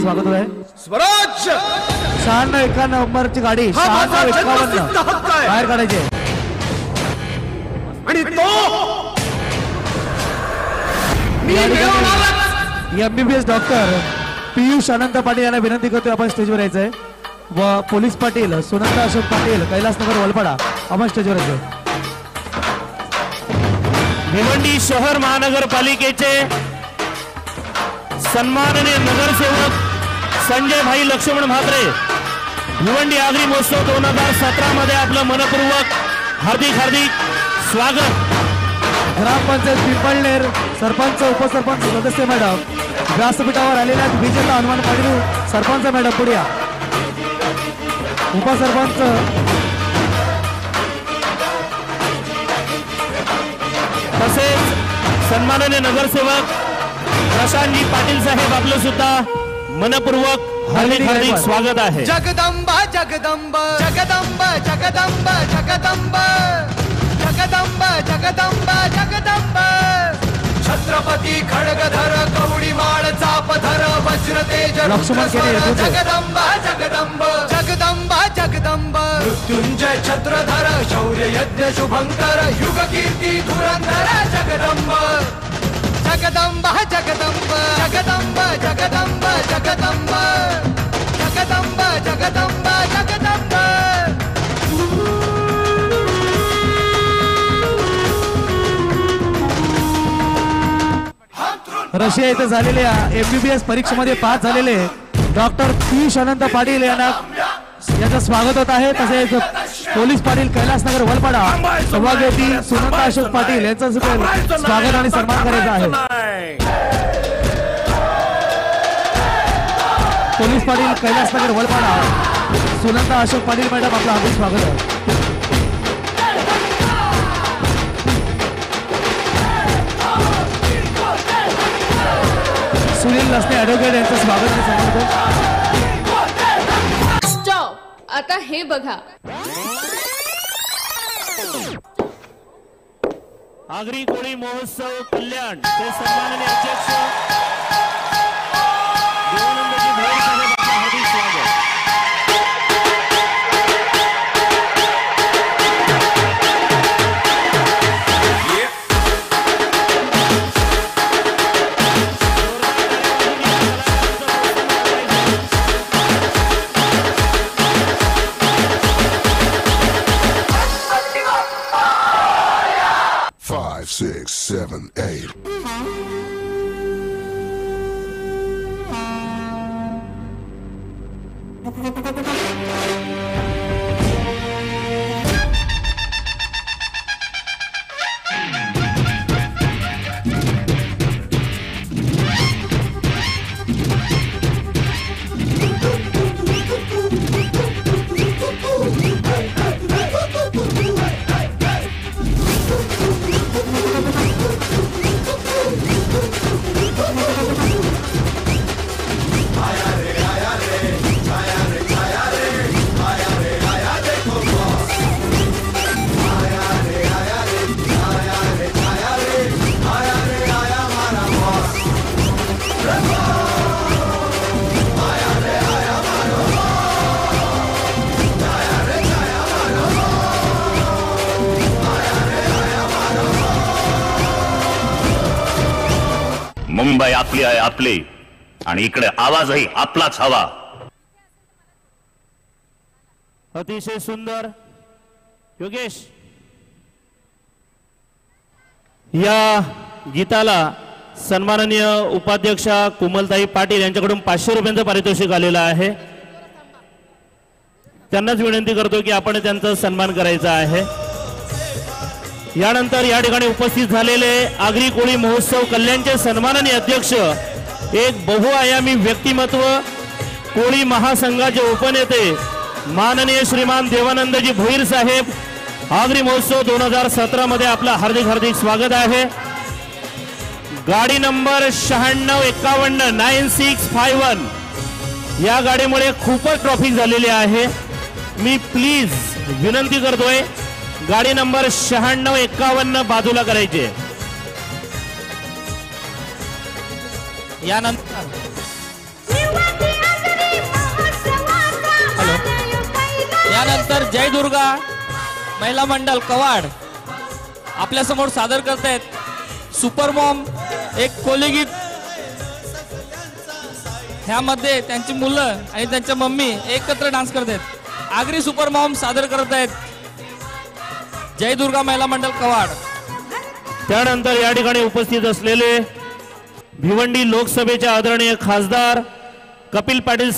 स्वागत आहे. स्वराज 96-51 नंबरची गाडी 96-51 बाहेर काढायची आणि तो MBBS डॉक्टर पियुष अनंत पाटील यांना विनंती करतोय आपण स्टेजवर यायचंय व पोलीस पाटील सुनंदा अशोक पाटील कैलासनगर वलपाडा आपण स्टेजवर यायचंय. भिवंडी शहर महानगरपालिकेचे सन्माननीय नगरसेवक संजय भाई लक्ष्मण म्हात्रे भिवंडी आगरी महोत्सव 2017 मध्ये आपलं मनपूर्वक हार्दिक स्वागत. ग्रामपंचायत पिंपळनेर सरपंच उपसरपंच सदस्य मॅडम व्यासपीठावर आलेल्या विजेता हनुमान पाटील सरपंच मॅडम पुढे या. उपसरपंच तसेच सन्माननीय नगरसेवक प्रशांतजी पाटील साहेब आपलं सुद्धा मनपूर्वक हार्दिक स्वागत आहे. जगदंबा जगदंबा जगदंबा जगदंबा जगदंबा जगदंबा जगदंबा जगदंबा छत्रपती खडगधर कवडीमाळ चापधर वज्र तेज जगदंबा जगदंबा जगदंबा जगदंबा मृत्युंजय छत्रधर शौर्य यज्ञ शुभंकर युग कीर्ती धुरंधर जगदंबा जगदंबा जगदंबा जगदंबा जगदंबा जगदंबा जगदंबा जगदंबा जगदंबा. रशिया येथे झालेल्या MBBS परीक्षेमध्ये पास झालेले डॉक्टर पियुष अनंत पाटील यांचं स्वागत होत आहे. तसेच पोलीस पाटील कैलासनगर वलपाडा सभागती सुनंदा अशोक पाटील यांचं स्वागत आणि सन्मान करायचा आहे. पोलीस पाटील कैलासनगर वलपाडा सुनंदा अशोक पाटील मॅडम आपलं हार्दिक स्वागत आहे. सुनील लसने ॲडव्होकेट यांचं स्वागत. स्टॉप. आता हे बघा आगरी कोळी महोत्सव कल्याण ते सन्माननीय अध्यक्ष देवानंदजी भोईर साहेब आपलं हार्दिक स्वागत. Six, seven, eight. मुंबई आपली आहे आपली आणि इकडे आवाजही आपलाच हवा. अतिशय सुंदर. योगेश या गीताला सन्माननीय उपाध्यक्षा कुमलताई पाटील यांच्याकडून 500 रुपयांचं पारितोषिक आलेलं आहे. त्यांनाच विनंती करतो की आपण त्यांचा सन्मान करायचा आहे. यानंतर या ठिकाणी उपस्थित झालेले आगरी कोळी महोत्सव कल्याणचे सन्माननीय अध्यक्ष एक बहुआयामी व्यक्तिमत्व कोळी महासंघाचे उपनेते माननीय श्रीमान देवानंदजी भोईर साहेब आगरी महोत्सव 2017 मध्ये आपलं हार्दिक स्वागत आहे. गाडी नंबर 9651 9651 या गाडीमुळे खूपच ट्रॉफिक झालेली आहे. मी प्लीज विनंती करतोय गाडी नंबर 9651 बाजूला करायची. यानंतर दुर्गा महिला मंडळ कवाड आपल्या समोर सादर करतायत सुपर मॉम एक कोलीगीत. ह्यामध्ये त्यांची मुलं आणि त्यांच्या मम्मी एकत्र डान्स करतात. आगरी सुपर मॉम सादर करत आहेत जय दुर्गा महिला मंडळ कवाड. त्यानंतर या ठिकाणी उपस्थित असलेले भिवंडी लोकसभेचे आदरणीय खासदार कपिल पाटील साहेब